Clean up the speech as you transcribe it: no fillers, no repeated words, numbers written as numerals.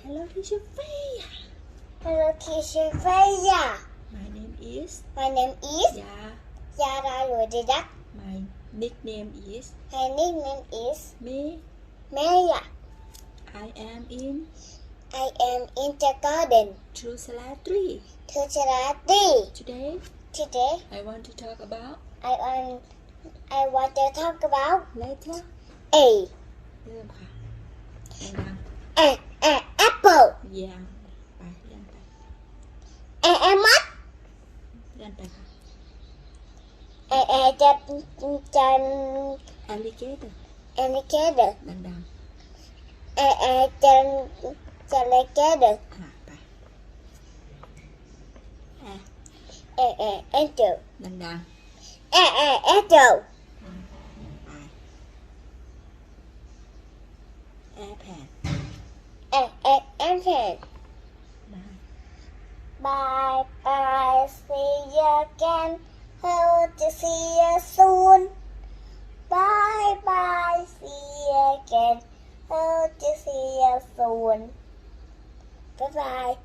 Hello teacher Freya. Hello, teacher Freya. My name is My name is Ya. Yara Rodidak. My nickname is My nickname is Me. Maya. I am in I am in the garden. 2/3. Today, Today I want to talk about I want to talk about letter A. เริ่มค่ะดัง Apple. ๆยังไปเลื่อนไป Mud. เลื่อนไปค่ะ Alligator Alligator. ดัง Alligator. ๆไป Angel. ดัง Angel. ๆไป Airplane Elephant. ได้ Bye. See you again. Hope to see you soon. Bye. See you again. Hope to see you soon. Bye.